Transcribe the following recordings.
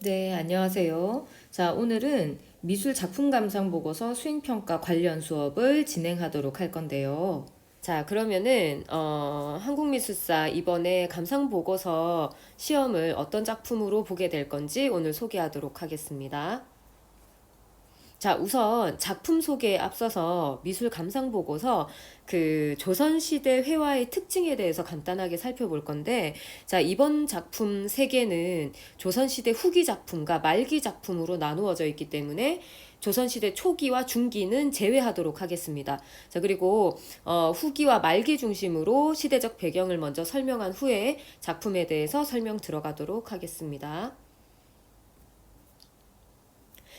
네, 안녕하세요. 자, 오늘은 미술 작품 감상 보고서 수행평가 관련 수업을 진행하도록 할 건데요. 자, 그러면은, 한국미술사 이번에 감상 보고서 시험을 어떤 작품으로 보게 될 건지 오늘 소개하도록 하겠습니다. 자, 우선 작품 소개에 앞서서 미술 감상 보고서 그 조선시대 회화의 특징에 대해서 간단하게 살펴볼 건데, 자, 이번 작품 세 개는 조선시대 후기 작품과 말기 작품으로 나누어져 있기 때문에 조선시대 초기와 중기는 제외하도록 하겠습니다. 자, 그리고 후기와 말기 중심으로 시대적 배경을 먼저 설명한 후에 작품에 대해서 설명 들어가도록 하겠습니다.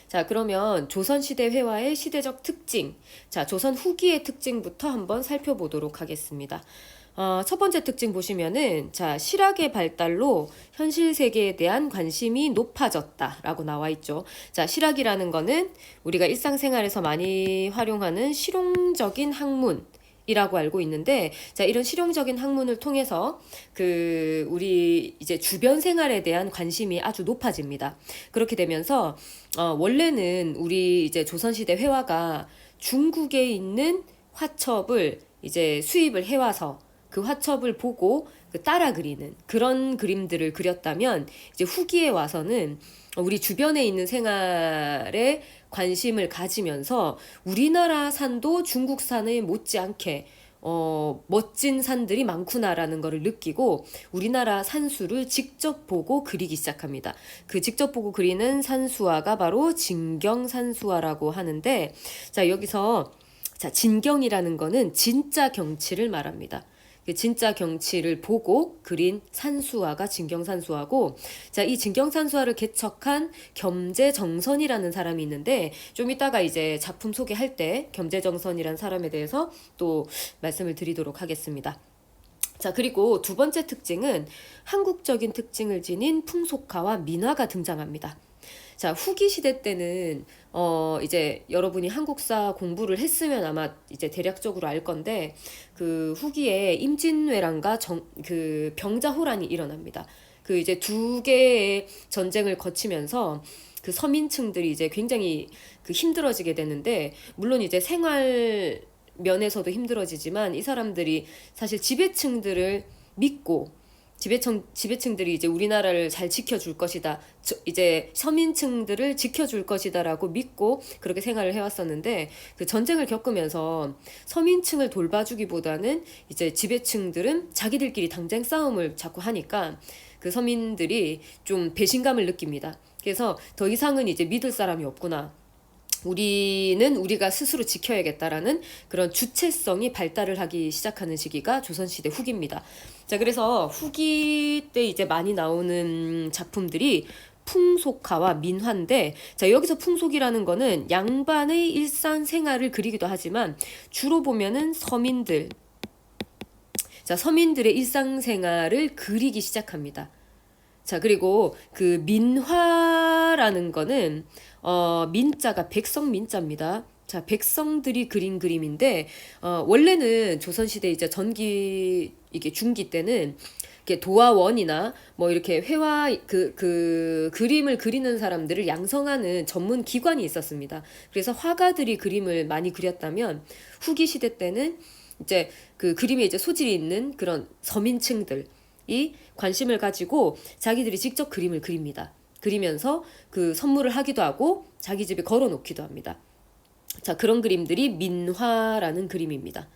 자, 그러면 조선시대 회화의 시대적 특징. 자, 조선 후기의 특징부터 한번 살펴보도록 하겠습니다. 첫 번째 특징 보시면은, 자, 실학의 발달로 현실 세계에 대한 관심이 높아졌다라고 나와 있죠. 자, 실학이라는 거는 우리가 일상생활에서 많이 활용하는 실용적인 학문, 이라고 알고 있는데, 자, 이런 실용적인 학문을 통해서 우리 이제 주변 생활에 대한 관심이 아주 높아집니다. 그렇게 되면서 원래는 우리 이제 조선시대 회화가 중국에 있는 화첩을 이제 수입을 해와서 그 화첩을 보고 따라 그리는 그런 그림들을 그렸다면, 이제 후기에 와서는 우리 주변에 있는 생활에 관심을 가지면서 우리나라 산도 중국 산에 못지않게 멋진 산들이 많구나라는 것을 느끼고 우리나라 산수를 직접 보고 그리기 시작합니다. 그 직접 보고 그리는 산수화가 바로 진경산수화라고 하는데, 자, 여기서 자, 진경이라는 거는 진짜 경치를 말합니다. 진짜 경치를 보고 그린 산수화가 진경산수화고, 자, 이 진경산수화를 개척한 겸재정선이라는 사람이 있는데, 좀 이따가 이제 작품 소개할 때 겸재정선이라는 사람에 대해서 또 말씀을 드리도록 하겠습니다. 자, 그리고 두 번째 특징은 한국적인 특징을 지닌 풍속화와 민화가 등장합니다. 자, 후기 시대 때는 이제 여러분이 한국사 공부를 했으면 아마 이제 대략적으로 알 건데, 그 후기에 임진왜란과 그 병자호란이 일어납니다. 그 이제 두 개의 전쟁을 거치면서 그 서민층들이 이제 굉장히 그 힘들어지게 되는데, 물론 이제 생활 면에서도 힘들어지지만 이 사람들이 사실 지배층들을 믿고, 지배층들이 이제 우리나라를 잘 지켜줄 것이다, 이제 서민층들을 지켜줄 것이다라고 믿고 그렇게 생활을 해왔었는데, 그 전쟁을 겪으면서 서민층을 돌봐주기보다는 이제 지배층들은 자기들끼리 당장 싸움을 자꾸 하니까 그 서민들이 좀 배신감을 느낍니다. 그래서 더 이상은 이제 믿을 사람이 없구나, 우리는 우리가 스스로 지켜야겠다라는 그런 주체성이 발달을 하기 시작하는 시기가 조선시대 후기입니다. 자, 그래서 후기 때 이제 많이 나오는 작품들이 풍속화와 민화인데, 자, 여기서 풍속이라는 거는 양반의 일상생활을 그리기도 하지만 주로 보면은 서민들, 자, 서민들의 일상생활을 그리기 시작합니다. 자, 그리고 그 민화라는 거는 민자가 백성 민자입니다. 자, 백성들이 그린 그림인데, 원래는 조선시대 이제 전기 이게 중기 때는 이렇게 도화원이나 뭐 이렇게 회화 그 그림을 그리는 사람들을 양성하는 전문 기관이 있었습니다. 그래서 화가들이 그림을 많이 그렸다면, 후기 시대 때는 이제 그 그림에 이제 소질이 있는 그런 서민층들 이 관심을 가지고 자기들이 직접 그림을 그립니다. 그리면서 그 선물을 하기도 하고 자기 집에 걸어 놓기도 합니다. 자, 그런 그림들이 민화라는 그림입니다.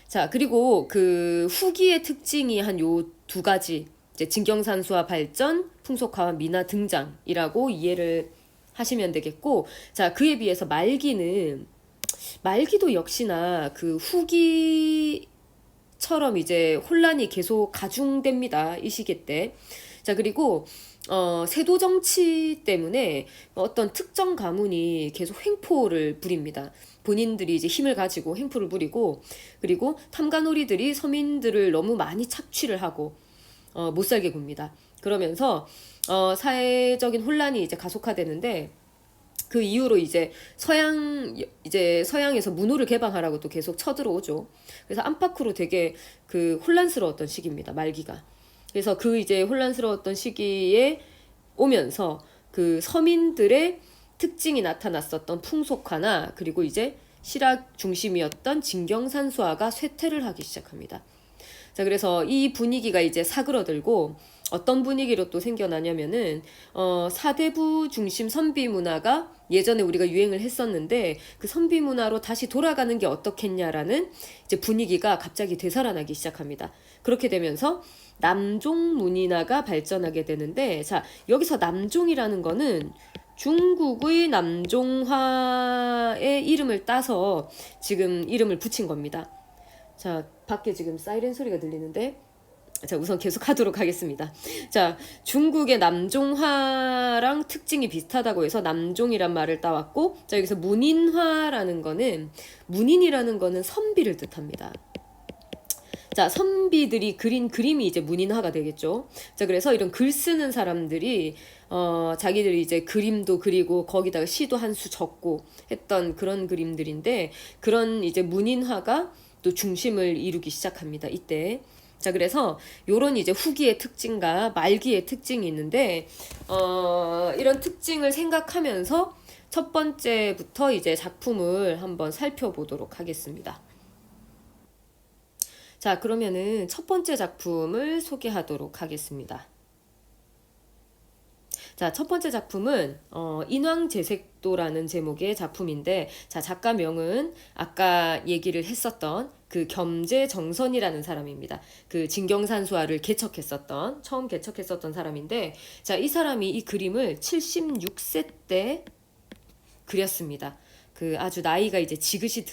자, 그리고 그 후기의 특징이 한 요 두 가지, 이제 진경산수화 발전, 풍속화와 민화 등장이라고 이해를 하시면 되겠고, 자, 그에 비해서 말기도 역시나 그 후기 처럼 이제 혼란이 계속 가중됩니다, 이 시기 때. 자, 그리고 세도 정치 때문에 어떤 특정 가문이 계속 횡포를 부립니다. 본인들이 이제 힘을 가지고 횡포를 부리고, 그리고 탐관오리들이 서민들을 너무 많이 착취를 하고 못 살게 굽니다. 그러면서 사회적인 혼란이 이제 가속화되는데, 그 이후로 이제 서양에서 문호를 개방하라고 또 계속 쳐들어오죠. 그래서 안팎으로 되게 그 혼란스러웠던 시기입니다, 말기가. 그래서 그 이제 혼란스러웠던 시기에 오면서 그 서민들의 특징이 나타났었던 풍속화나 그리고 이제 실학 중심이었던 진경산수화가 쇠퇴를 하기 시작합니다. 자, 그래서 이 분위기가 이제 사그러들고 어떤 분위기로 또 생겨나냐면은 사대부 중심 선비 문화가 예전에 우리가 유행을 했었는데 그 선비 문화로 다시 돌아가는 게 어떻겠냐라는 이제 분위기가 갑자기 되살아나기 시작합니다. 그렇게 되면서 남종 문인화가 발전하게 되는데, 자, 여기서 남종이라는 거는 중국의 남종화의 이름을 따서 지금 이름을 붙인 겁니다. 자, 밖에 지금 사이렌 소리가 들리는데, 자, 우선 계속 하도록 하겠습니다. 자, 중국의 남종화랑 특징이 비슷하다고 해서 남종이란 말을 따왔고, 자, 여기서 문인화라는 거는, 문인이라는 거는 선비를 뜻합니다. 자, 선비들이 그린 그림이 이제 문인화가 되겠죠. 자, 그래서 이런 글 쓰는 사람들이 자기들이 이제 그림도 그리고 거기다가 시도 한 수 적고 했던 그런 그림들인데, 그런 이제 문인화가 또 중심을 이루기 시작합니다. 이때. 자, 그래서 요런 이제 후기의 특징과 말기의 특징이 있는데, 이런 특징을 생각하면서 첫 번째부터 이제 작품을 한번 살펴보도록 하겠습니다. 자, 그러면은 첫 번째 작품을 소개하도록 하겠습니다. 자, 첫 번째 작품은 인왕제색도라는 제목의 작품인데, 자, 작가명은 아까 얘기를 했었던 그 겸재정선이라는 사람입니다. 그 진경산수화를 처음 개척했었던 사람인데, 자, 이 사람이 이 그림을 76세 때 그렸습니다. 그 아주 나이가 이제 지긋이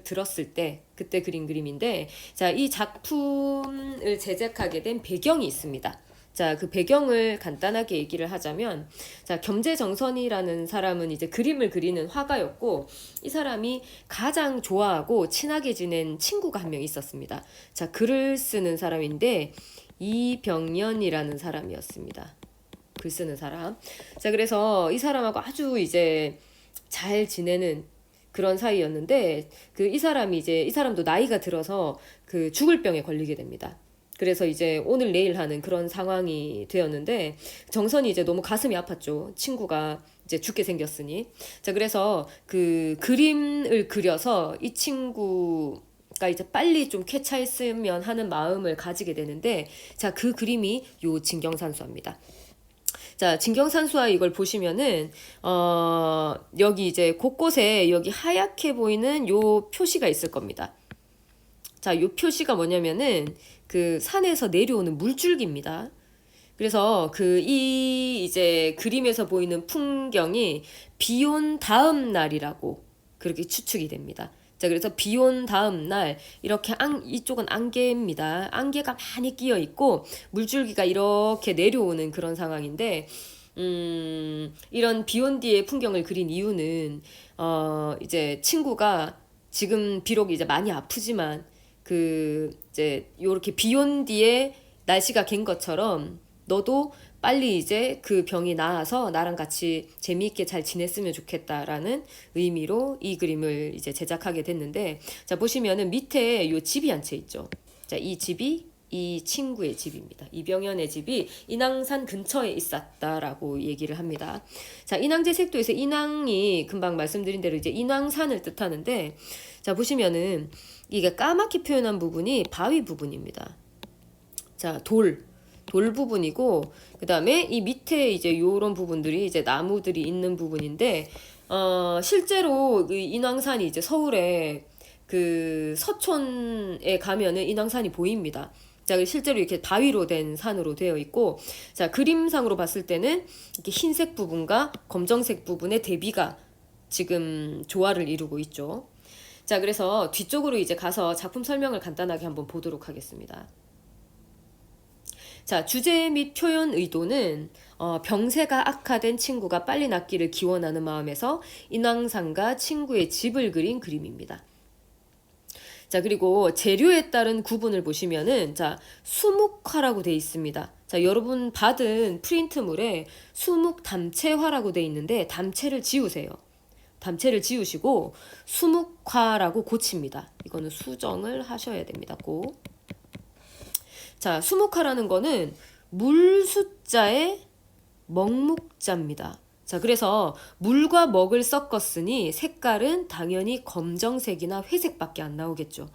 들었을 때 그때 그린 그림인데, 자, 이 작품을 제작하게 된 배경이 있습니다. 자, 그 배경을 간단하게 얘기를 하자면, 자, 겸재정선이라는 사람은 이제 그림을 그리는 화가였고, 이 사람이 가장 좋아하고 친하게 지낸 친구가 한 명 있었습니다. 자, 글을 쓰는 사람인데 이병연이라는 사람이었습니다. 글 쓰는 사람. 자, 그래서 이 사람하고 아주 이제 잘 지내는 그런 사이였는데, 그 이 사람도 나이가 들어서 그 죽을 병에 걸리게 됩니다. 그래서 이제 오늘 내일 하는 그런 상황이 되었는데, 정선이 이제 너무 가슴이 아팠죠. 친구가 이제 죽게 생겼으니. 자, 그래서 그 그림을 그려서 이 친구가 이제 빨리 좀 쾌차했으면 하는 마음을 가지게 되는데, 자, 그 그림이 요 진경산수화입니다. 자, 진경산수화 이걸 보시면은 여기 이제 곳곳에 여기 하얗게 보이는 요 표시가 있을 겁니다. 자, 요 표시가 뭐냐면은 그 산에서 내려오는 물줄기입니다. 그래서 이제 그림에서 보이는 풍경이 비 온 다음 날이라고 그렇게 추측이 됩니다. 자, 그래서 비 온 다음 날 이렇게 이쪽은 안개입니다. 안개가 많이 끼어 있고 물줄기가 이렇게 내려오는 그런 상황인데, 이런 비 온 뒤의 풍경을 그린 이유는 이제 친구가 지금 비록 이제 많이 아프지만 이제 요렇게 비 온 뒤에 날씨가 갠 것처럼 너도 빨리 이제 그 병이 나아서 나랑 같이 재미있게 잘 지냈으면 좋겠다라는 의미로 이 그림을 이제 제작하게 됐는데, 자, 보시면은 밑에 요 집이 한 채 있죠. 자, 이 집이 이 친구의 집입니다. 이병연의 집이 인왕산 근처에 있었다라고 얘기를 합니다. 자, 인왕제색도에서 인왕이 금방 말씀드린 대로 이제 인왕산을 뜻하는데, 자, 보시면은 이게 까맣게 표현한 부분이 바위 부분입니다. 자, 돌 부분이고, 그 다음에 이 밑에 이제 요런 부분들이 이제 나무들이 있는 부분인데, 실제로 그 인왕산이 이제 서울에 그 서촌에 가면은 인왕산이 보입니다. 자, 실제로 이렇게 바위로 된 산으로 되어 있고, 자, 그림상으로 봤을 때는 이렇게 흰색 부분과 검정색 부분의 대비가 지금 조화를 이루고 있죠. 자, 그래서 뒤쪽으로 이제 가서 작품 설명을 간단하게 한번 보도록 하겠습니다. 자, 주제 및 표현 의도는 병세가 악화된 친구가 빨리 낫기를 기원하는 마음에서 인왕산과 친구의 집을 그린 그림입니다. 자, 그리고 재료에 따른 구분을 보시면은, 자, 수묵화라고 되어 있습니다. 자, 여러분 받은 프린트물에 수묵 담채화라고 되어 있는데 담채를 지우세요. 담채를 지우시고 수묵화라고 고칩니다. 이거는 수정을 하셔야 됩니다. 꼭. 자, 수묵화라는 거는 물 숫자에 먹묵자입니다. 자, 그래서 물과 먹을 섞었으니 색깔은 당연히 검정색이나 회색밖에 안 나오겠죠.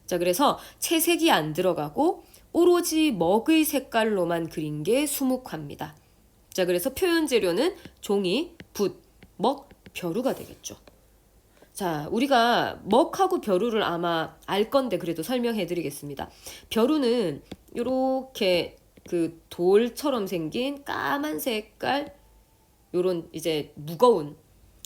자, 그래서 채색이 안 들어가고 오로지 먹의 색깔로만 그린 게 수묵화입니다. 자, 그래서 표현 재료는 종이, 붓, 먹, 벼루가 되겠죠. 자, 우리가 먹하고 벼루를 아마 알 건데 그래도 설명해 드리겠습니다. 벼루는 요렇게 그 돌처럼 생긴 까만 색깔 요런 이제 무거운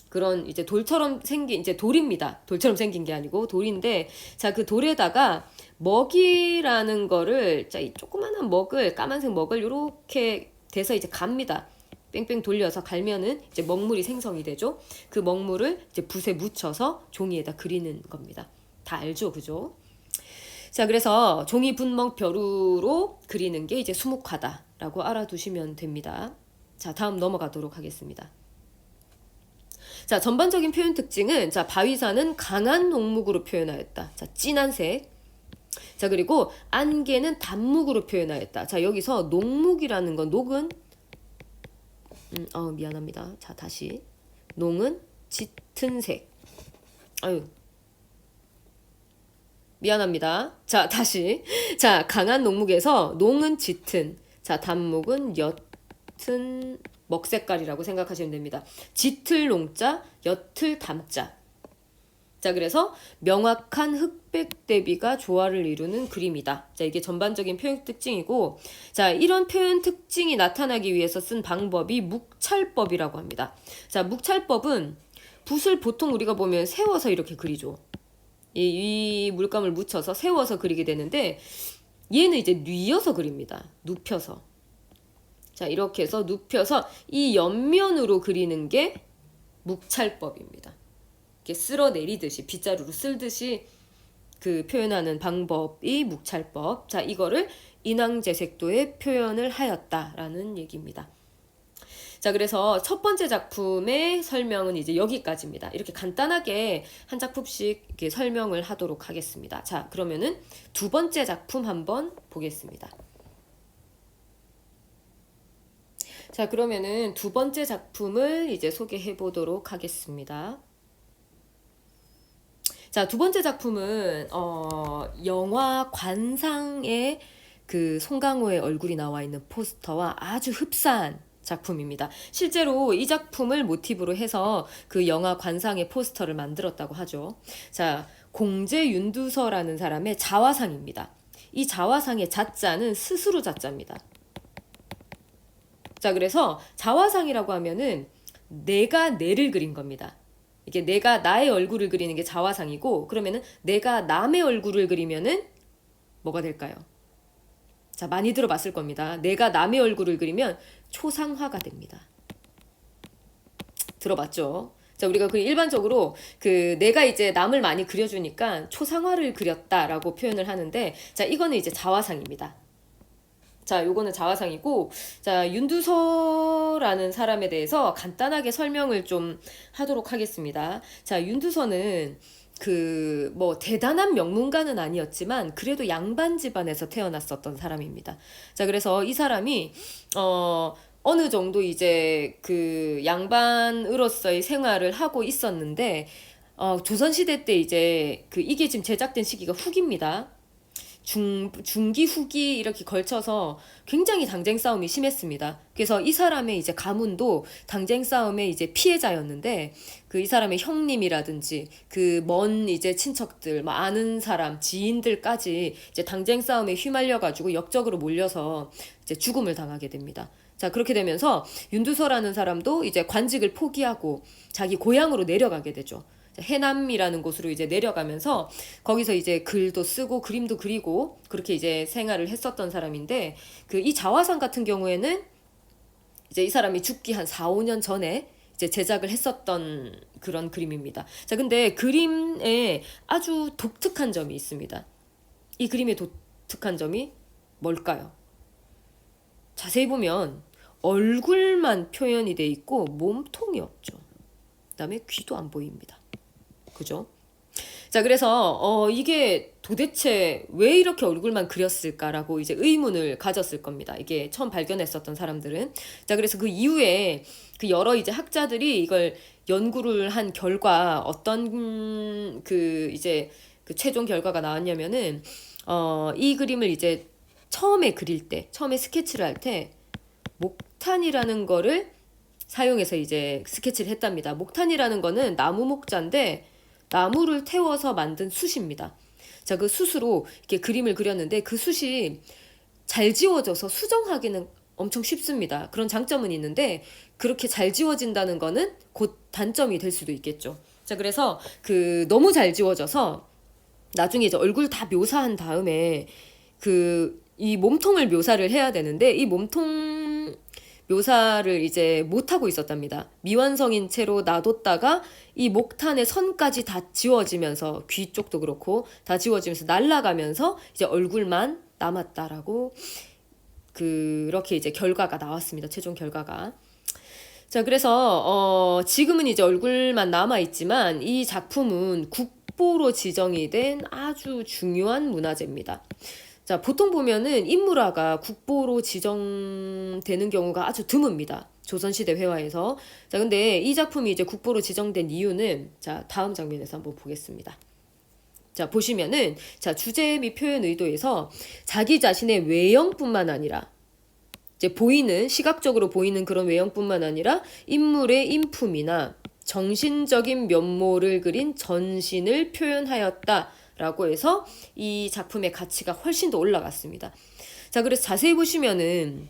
그런 이제 돌처럼 생긴 이제 돌입니다. 돌처럼 생긴 게 아니고 돌인데, 자, 그 돌에다가 먹이라는 거를, 자, 이 조그만한 먹을, 까만색 먹을 요렇게 돼서 이제 갑니다. 뺑뺑 돌려서 갈면은 이제 먹물이 생성이 되죠. 그 먹물을 이제 붓에 묻혀서 종이에다 그리는 겁니다. 다 알죠, 그죠? 자, 그래서 종이, 붓, 먹, 벼루로 그리는 게 이제 수묵화다라고 알아두시면 됩니다. 자, 다음 넘어가도록 하겠습니다. 자, 전반적인 표현 특징은, 자, 바위산은 강한 녹목으로 표현하였다. 자, 진한 색. 자, 그리고 안개는 단목으로 표현하였다. 자, 여기서 녹목이라는 건, 녹은 미안합니다. 자, 다시. 농은 짙은 색. 아유, 미안합니다. 자, 다시. 자, 강한 녹목에서 농은 짙은, 자, 단목은 옅은 먹색깔이라고 생각하시면 됩니다. 짙을 농자, 옅을 담자. 자, 그래서 명확한 흑백 대비가 조화를 이루는 그림이다. 자, 이게 전반적인 표현 특징이고, 자, 이런 표현 특징이 나타나기 위해서 쓴 방법이 묵찰법이라고 합니다. 자, 묵찰법은 붓을 보통 우리가 보면 세워서 이렇게 그리죠. 이 물감을 묻혀서 세워서 그리게 되는데, 얘는 이제 뉘어서 그립니다. 눕혀서. 자, 이렇게 해서 눕혀서 이 옆면으로 그리는 게 묵찰법입니다. 이렇게 쓸어내리듯이 빗자루로 쓸듯이 그 표현하는 방법이 묵찰법. 자, 이거를 인왕제색도에 표현을 하였다라는 얘기입니다. 자, 그래서 첫 번째 작품의 설명은 이제 여기까지입니다. 이렇게 간단하게 한 작품씩 이렇게 설명을 하도록 하겠습니다. 자, 그러면은 두 번째 작품 한번 보겠습니다. 자, 그러면은 두 번째 작품을 이제 소개해 보도록 하겠습니다. 자, 두 번째 작품은 영화 관상에 그 송강호의 얼굴이 나와 있는 포스터와 아주 흡사한 작품입니다. 실제로 이 작품을 모티브로 해서 그 영화 관상의 포스터를 만들었다고 하죠. 자, 공제 윤두서라는 사람의 자화상입니다. 이 자화상의 자자는 스스로 자자입니다. 자, 그래서 자화상이라고 하면은 내가 내를 그린 겁니다. 이게 내가 나의 얼굴을 그리는 게 자화상이고, 그러면은 내가 남의 얼굴을 그리면은 뭐가 될까요? 자, 많이 들어봤을 겁니다. 내가 남의 얼굴을 그리면 초상화가 됩니다. 들어봤죠? 자, 우리가 그 일반적으로 그 내가 이제 남을 많이 그려주니까 초상화를 그렸다라고 표현을 하는데, 자, 이거는 이제 자화상입니다. 자, 요거는 자화상이고, 자, 윤두서라는 사람에 대해서 간단하게 설명을 좀 하도록 하겠습니다. 자, 윤두서는 그 뭐 대단한 명문가는 아니었지만 그래도 양반 집안에서 태어났었던 사람입니다. 자, 그래서 이 사람이 어느 정도 이제 그 양반으로서의 생활을 하고 있었는데, 조선시대 때 이제 그 이게 지금 제작된 시기가 후기입니다. 중기 후기 이렇게 걸쳐서 굉장히 당쟁 싸움이 심했습니다. 그래서 이 사람의 이제 가문도 당쟁 싸움의 이제 피해자였는데, 그 이 사람의 형님이라든지 그 먼 이제 친척들, 뭐 아는 사람, 지인들까지 이제 당쟁 싸움에 휘말려 가지고 역적으로 몰려서 이제 죽음을 당하게 됩니다. 자, 그렇게 되면서 윤두서라는 사람도 이제 관직을 포기하고 자기 고향으로 내려가게 되죠. 해남이라는 곳으로 이제 내려가면서 거기서 이제 글도 쓰고 그림도 그리고 그렇게 이제 생활을 했었던 사람인데, 그 이 자화상 같은 경우에는 이제 이 사람이 죽기 한 4, 5년 전에 이제 제작을 했었던 그런 그림입니다. 자, 근데 그림에 아주 독특한 점이 있습니다. 이 그림의 독특한 점이 뭘까요? 자세히 보면 얼굴만 표현이 돼 있고 몸통이 없죠. 그다음에 귀도 안 보입니다. 그죠? 자, 그래서 이게 도대체 왜 이렇게 얼굴만 그렸을까라고 이제 의문을 가졌을 겁니다. 이게 처음 발견했었던 사람들은. 자, 그래서 그 이후에 그 여러 이제 학자들이 이걸 연구를 한 결과 어떤 이제 그 최종 결과가 나왔냐면은 이 그림을 이제 처음에 그릴 때, 처음에 스케치를 할 때 목탄이라는 거를 사용해서 이제 스케치를 했답니다. 목탄이라는 거는 나무 목자인데 나무를 태워서 만든 숯입니다. 자, 그 숯으로 이렇게 그림을 그렸는데 그 숯이 잘 지워져서 수정하기는 엄청 쉽습니다. 그런 장점은 있는데 그렇게 잘 지워진다는 거는 곧 단점이 될 수도 있겠죠. 자, 그래서 그 너무 잘 지워져서 나중에 이제 얼굴 다 묘사한 다음에 이 몸통을 묘사를 해야 되는데 이 몸통 묘사를 이제 못하고 있었답니다. 미완성인 채로 놔뒀다가 이 목탄의 선까지 다 지워지면서 귀 쪽도 그렇고 다 지워지면서 날아가면서 이제 얼굴만 남았다라고 그렇게 이제 결과가 나왔습니다. 최종 결과가. 자, 그래서 지금은 이제 얼굴만 남아있지만 이 작품은 국보로 지정이 된 아주 중요한 문화재입니다. 자, 보통 보면은 인물화가 국보로 지정되는 경우가 아주 드뭅니다. 조선시대 회화에서. 자, 근데 이 작품이 이제 국보로 지정된 이유는 자, 다음 장면에서 한번 보겠습니다. 자, 보시면은 자, 주제 및 표현 의도에서 자기 자신의 외형뿐만 아니라 이제 시각적으로 보이는 그런 외형뿐만 아니라 인물의 인품이나 정신적인 면모를 그린 전신을 표현하였다. 라고 해서 이 작품의 가치가 훨씬 더 올라갔습니다. 자, 그래서 자세히 보시면은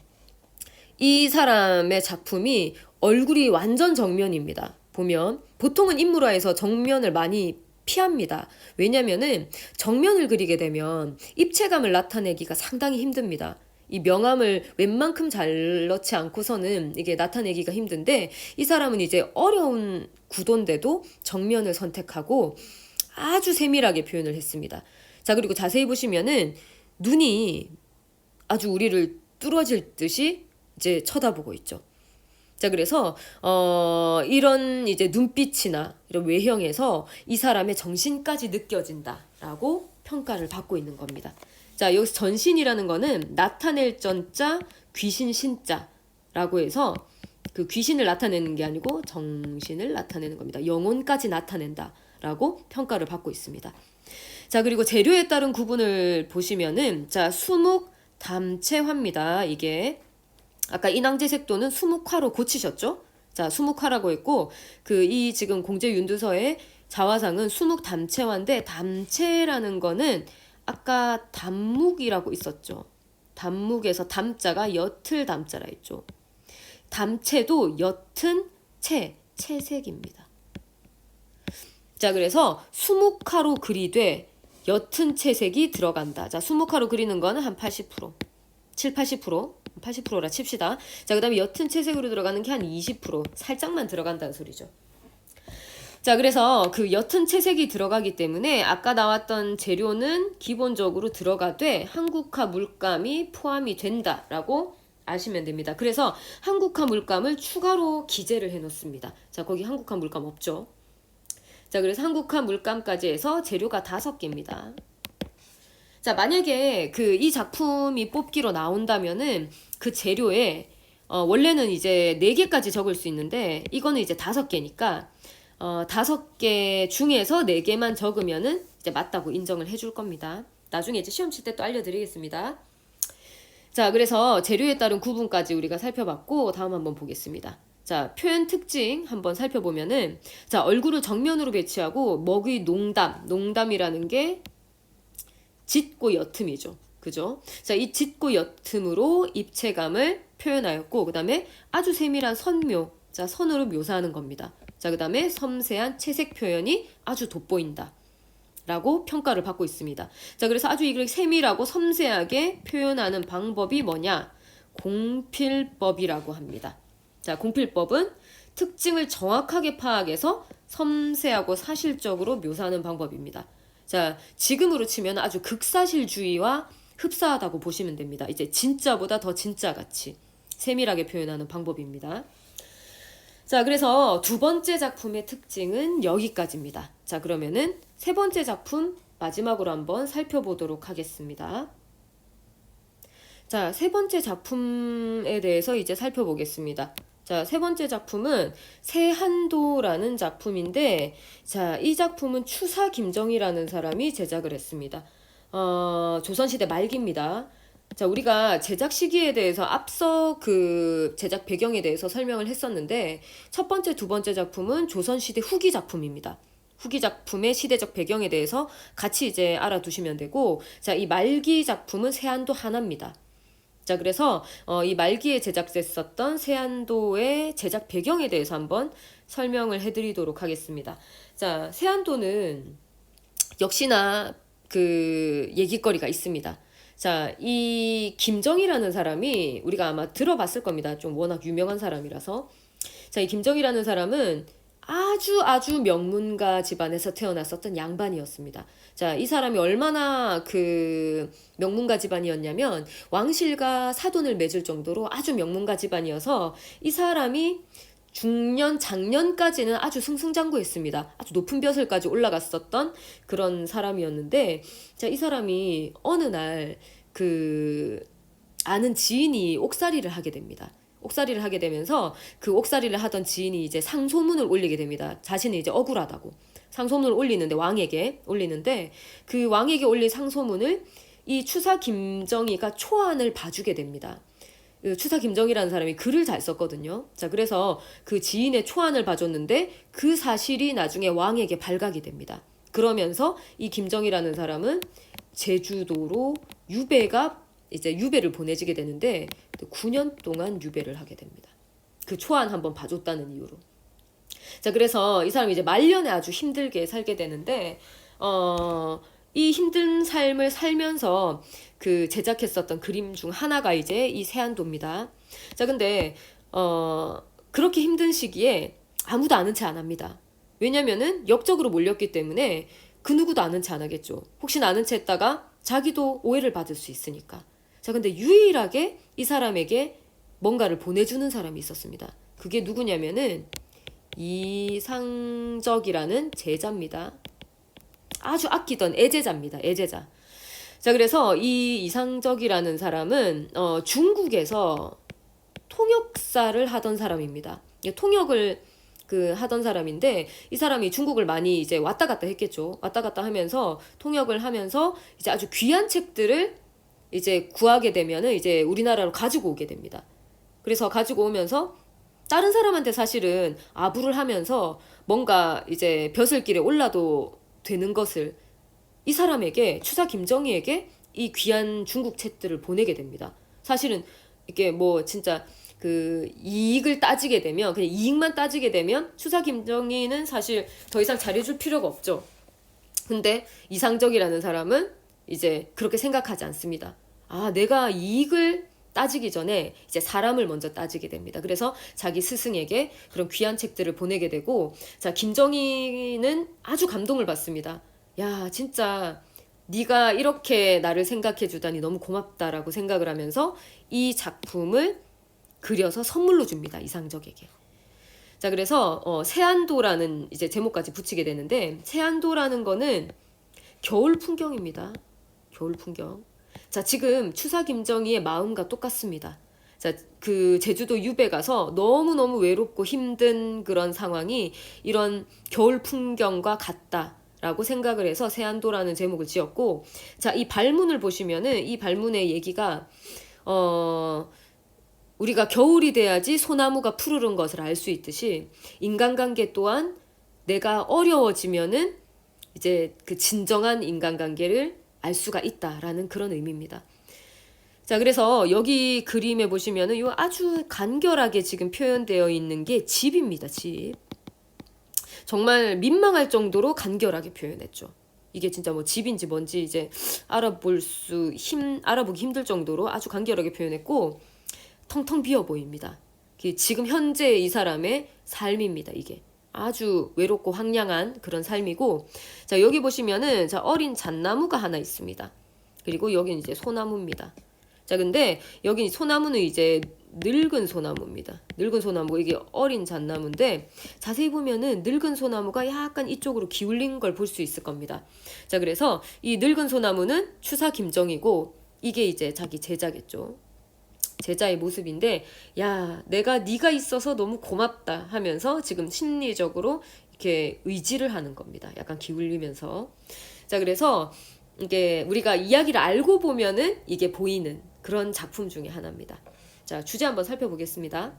이 사람의 작품이 얼굴이 완전 정면입니다. 보면 보통은 인물화에서 정면을 많이 피합니다. 왜냐면은 정면을 그리게 되면 입체감을 나타내기가 상당히 힘듭니다. 이 명암을 웬만큼 잘 넣지 않고서는 이게 나타내기가 힘든데 이 사람은 이제 어려운 구도인데도 정면을 선택하고 아주 세밀하게 표현을 했습니다. 자, 그리고 자세히 보시면은 눈이 아주 우리를 뚫어질 듯이 이제 쳐다보고 있죠. 자, 그래서 이런 이제 눈빛이나 이런 외형에서 이 사람의 정신까지 느껴진다라고 평가를 받고 있는 겁니다. 자, 여기서 전신이라는 거는 나타낼 전자, 귀신 신자라고 해서 그 귀신을 나타내는 게 아니고 정신을 나타내는 겁니다. 영혼까지 나타낸다. 라고 평가를 받고 있습니다. 자, 그리고 재료에 따른 구분을 보시면은 자, 수묵담채화입니다. 이게 아까 인왕제색도는 수묵화로 고치셨죠? 자, 수묵화라고 했고 이 지금 공제윤두서의 자화상은 수묵담채화인데 담채라는 거는 아까 담묵이라고 있었죠. 담묵에서 담자가 옅을 담자라 했죠. 담채도 옅은 채색입니다. 자, 그래서 수묵화로 그리되 옅은 채색이 들어간다. 자, 수묵화로 그리는 거는 한 80%, 80%라 칩시다. 자, 그 다음에 옅은 채색으로 들어가는 게 한 20%, 살짝만 들어간다는 소리죠. 자, 그래서 그 옅은 채색이 들어가기 때문에 아까 나왔던 재료는 기본적으로 들어가되 한국화 물감이 포함이 된다라고 아시면 됩니다. 그래서 한국화 물감을 추가로 기재를 해놓습니다. 자, 거기 한국화 물감 없죠. 자, 그래서 한국화 물감까지 해서 재료가 5개입니다. 자, 만약에 이 작품이 뽑기로 나온다면은 그 재료에 원래는 이제 4개까지 적을 수 있는데 이거는 이제 5개니까 5개 중에서 4개만 적으면은 이제 맞다고 인정을 해줄 겁니다. 나중에 이제 시험 칠 때 또 알려드리겠습니다. 자, 그래서 재료에 따른 구분까지 우리가 살펴봤고 다음 한번 보겠습니다. 자, 표현 특징 한번 살펴보면은 자, 얼굴을 정면으로 배치하고 먹의 농담이라는 게 짙고 옅음이죠. 그죠? 자, 이 짙고 옅음으로 입체감을 표현하였고 그 다음에 아주 세밀한 선묘, 자, 선으로 묘사하는 겁니다. 자, 그 다음에 섬세한 채색 표현이 아주 돋보인다 라고 평가를 받고 있습니다. 자, 그래서 아주 이걸 세밀하고 섬세하게 표현하는 방법이 뭐냐? 공필법이라고 합니다. 자, 공필법은 특징을 정확하게 파악해서 섬세하고 사실적으로 묘사하는 방법입니다. 자, 지금으로 치면 아주 극사실주의와 흡사하다고 보시면 됩니다. 이제 진짜보다 더 진짜같이 세밀하게 표현하는 방법입니다. 자, 그래서 두 번째 작품의 특징은 여기까지입니다. 자, 그러면은 세 번째 작품 마지막으로 한번 살펴보도록 하겠습니다. 자, 세 번째 작품에 대해서 이제 살펴보겠습니다. 자, 세 번째 작품은 세한도라는 작품인데, 자, 이 작품은 추사 김정희라는 사람이 제작을 했습니다. 조선시대 말기입니다. 자, 우리가 제작 시기에 대해서 앞서 그 제작 배경에 대해서 설명을 했었는데, 첫 번째, 두 번째 작품은 조선시대 후기 작품입니다. 후기 작품의 시대적 배경에 대해서 같이 이제 알아두시면 되고, 자, 이 말기 작품은 세한도 하나입니다. 자, 그래서 이 말기에 제작됐었던 세안도의 제작 배경에 대해서 한번 설명을 해드리도록 하겠습니다. 자, 세안도는 역시나 그 얘기거리가 있습니다. 자, 이 김정희라는 사람이 우리가 아마 들어봤을 겁니다. 좀 워낙 유명한 사람이라서. 자, 이 김정희라는 사람은 아주 명문가 집안에서 태어났었던 양반이었습니다. 자, 이 사람이 얼마나 그 명문가 집안이었냐면 왕실과 사돈을 맺을 정도로 아주 명문가 집안이어서 이 사람이 중년, 장년까지는 아주 승승장구했습니다. 아주 높은 벼슬까지 올라갔었던 그런 사람이었는데, 자, 이 사람이 어느 날 그 아는 지인이 옥살이를 하게 됩니다. 옥살이를 하게 되면서 그 옥살이를 하던 지인이 이제 상소문을 올리게 됩니다. 자신이 이제 억울하다고. 상소문을 올리는데, 왕에게 올리는데, 그 왕에게 올린 상소문을 이 추사 김정희가 초안을 봐주게 됩니다. 그 추사 김정희라는 사람이 글을 잘 썼거든요. 자, 그래서 그 지인의 초안을 봐줬는데 그 사실이 나중에 왕에게 발각이 됩니다. 그러면서 이 김정희라는 사람은 제주도로 유배를 보내지게 되는데 9년 동안 유배를 하게 됩니다. 그 초안 한번 봐줬다는 이유로. 자, 그래서 이 사람이 이제 말년에 아주 힘들게 살게 되는데, 이 힘든 삶을 살면서 그 제작했었던 그림 중 하나가 이제 이 세안도입니다. 자, 근데, 그렇게 힘든 시기에 아무도 아는 체 안 합니다. 왜냐면은 역적으로 몰렸기 때문에 그 누구도 아는 체 안 하겠죠. 혹시나 아는 체 했다가 자기도 오해를 받을 수 있으니까. 자, 근데 유일하게 이 사람에게 뭔가를 보내주는 사람이 있었습니다. 그게 누구냐면은 이상적이라는 제자입니다. 아주 아끼던 애제자입니다. 애제자. 자, 그래서 이 이상적이라는 사람은 중국에서 통역사를 하던 사람입니다. 통역을 하던 사람인데, 이 사람이 중국을 많이 이제 왔다 갔다 했겠죠. 왔다 갔다 하면서 통역을 하면서 이제 아주 귀한 책들을 이제 구하게 되면은 이제 우리나라로 가지고 오게 됩니다. 그래서 가지고 오면서 다른 사람한테 사실은 아부를 하면서 뭔가 이제 벼슬길에 올라도 되는 것을 이 사람에게, 추사 김정희에게 이 귀한 중국 책들을 보내게 됩니다. 사실은 이게 뭐 진짜 그 이익을 따지게 되면, 그냥 이익만 따지게 되면 추사 김정희는 사실 더 이상 잘해줄 필요가 없죠. 근데 이상적이라는 사람은 이제 그렇게 생각하지 않습니다. 아, 내가 이익을 따지기 전에 이제 사람을 먼저 따지게 됩니다. 그래서 자기 스승에게 그런 귀한 책들을 보내게 되고, 자, 김정희는 아주 감동을 받습니다. 야, 진짜 네가 이렇게 나를 생각해 주다니 너무 고맙다라고 생각을 하면서 이 작품을 그려서 선물로 줍니다. 이상적에게. 자, 그래서 세안도라는 이제 제목까지 붙이게 되는데, 세안도라는 거는 겨울 풍경입니다. 겨울 풍경. 자, 지금 추사 김정희의 마음과 똑같습니다. 자, 그 제주도 유배 가서 너무너무 외롭고 힘든 그런 상황이 이런 겨울 풍경과 같다라고 생각을 해서 세안도라는 제목을 지었고, 자, 이 발문을 보시면은 이 발문의 얘기가 우리가 겨울이 돼야지 소나무가 푸르른 것을 알 수 있듯이, 인간관계 또한 내가 어려워지면은 이제 그 진정한 인간관계를 알 수가 있다라는 그런 의미입니다. 자, 그래서 여기 그림에 보시면은 요 아주 간결하게 지금 표현되어 있는 게 집입니다. 집. 정말 민망할 정도로 간결하게 표현했죠. 이게 진짜 뭐 집인지 뭔지 이제 알아보기 힘들 정도로 아주 간결하게 표현했고, 텅텅 비어 보입니다. 지금 현재 이 사람의 삶입니다. 이게 아주 외롭고 황량한 그런 삶이고, 자, 여기 보시면은 자, 어린 잣나무가 하나 있습니다. 그리고 여기는 이제 소나무입니다. 자, 근데 여기 소나무는 이제 늙은 소나무입니다. 늙은 소나무, 이게 어린 잣나무인데 자세히 보면은 늙은 소나무가 약간 이쪽으로 기울린 걸 볼 수 있을 겁니다. 자, 그래서 이 늙은 소나무는 추사 김정이고 이게 이제 자기 제자겠죠. 제자의 모습인데, 야, 내가 네가 있어서 너무 고맙다 하면서 지금 심리적으로 이렇게 의지를 하는 겁니다. 약간 기울이면서. 자, 그래서 이게 우리가 이야기를 알고 보면은 이게 보이는 그런 작품 중에 하나입니다. 자, 주제 한번 살펴보겠습니다.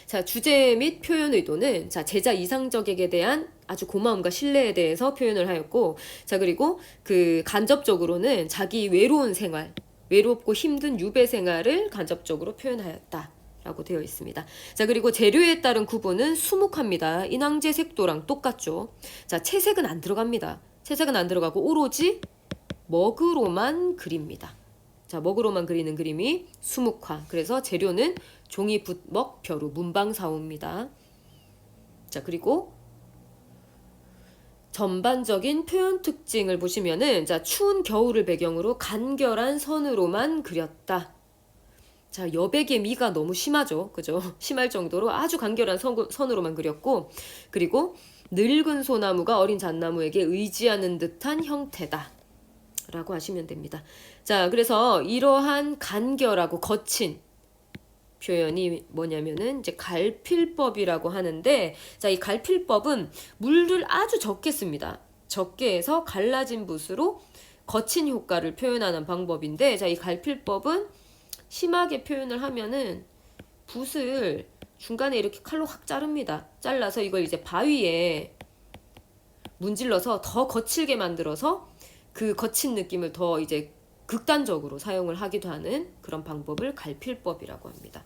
자, 주제 및 표현 의도는 자, 제자 이상적에게 대한 아주 고마움과 신뢰에 대해서 표현을 하였고, 자, 그리고 그 간접적으로는 자기 외로운 생활, 외롭고 힘든 유배 생활을 간접적으로 표현하였다 라고 되어 있습니다. 자, 그리고 재료에 따른 구분은 수묵합니다. 인왕제 색도랑 똑같죠. 자, 채색은 안 들어갑니다. 채색은 안 들어가고 오로지 먹으로만 그립니다. 자, 먹으로만 그리는 그림이 수묵화. 그래서 재료는 종이, 붓, 먹, 벼루, 문방사우입니다. 자, 그리고 전반적인 표현 특징을 보시면은, 자, 추운 겨울을 배경으로 간결한 선으로만 그렸다. 자, 여백의 미가 너무 심하죠. 그죠? 심할 정도로 아주 간결한 선으로만 그렸고, 그리고 늙은 소나무가 어린 잣나무에게 의지하는 듯한 형태다 라고 하시면 됩니다. 자, 그래서 이러한 간결하고 거친 표현이 뭐냐면은 이제 갈필법이라고 하는데, 자, 이 갈필법은 물을 아주 적게 씁니다. 적게 해서 갈라진 붓으로 거친 효과를 표현하는 방법인데, 자, 이 갈필법은 심하게 표현을 하면은 붓을 중간에 이렇게 칼로 확 자릅니다. 잘라서 이걸 이제 바위에 문질러서 더 거칠게 만들어서 그 거친 느낌을 더 이제 극단적으로 사용을 하기도 하는 그런 방법을 갈필법이라고 합니다.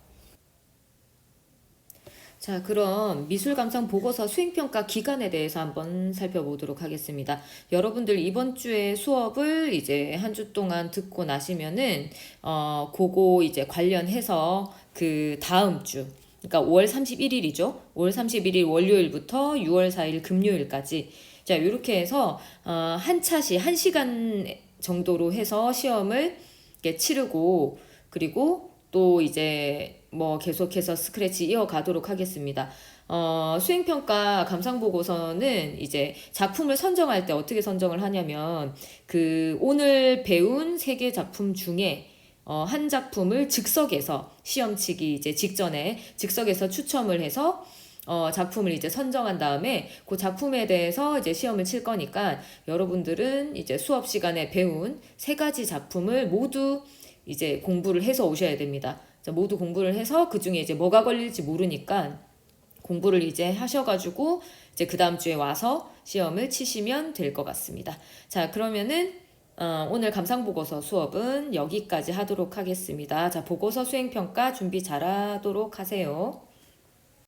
자, 그럼 미술감상 보고서 수행평가 기간에 대해서 한번 살펴보도록 하겠습니다. 여러분들 이번 주에 수업을 이제 한 주 동안 듣고 나시면은, 그거 이제 관련해서 그 다음 주, 그러니까 5월 31일이죠. 5월 31일 월요일부터 6월 4일 금요일까지. 자, 이렇게 해서, 한 차시, 1시간 정도로 해서 시험을 이렇게 치르고, 그리고 또 이제 뭐 계속해서 스크래치 이어가도록 하겠습니다. 수행평가 감상보고서는 이제 작품을 선정할 때 어떻게 선정을 하냐면, 그 오늘 배운 3개 작품 중에 한 작품을 즉석에서 시험 치기 이제 직전에 즉석에서 추첨을 해서 작품을 이제 선정한 다음에 그 작품에 대해서 이제 시험을 칠 거니까, 여러분들은 이제 수업 시간에 배운 3가지 작품을 모두 이제 공부를 해서 오셔야 됩니다. 자, 모두 공부를 해서 그 중에 이제 뭐가 걸릴지 모르니까 공부를 이제 하셔가지고 이제 그 다음 주에 와서 시험을 치시면 될 것 같습니다. 자, 그러면은 오늘 감상보고서 수업은 여기까지 하도록 하겠습니다. 자, 보고서 수행평가 준비 잘하도록 하세요.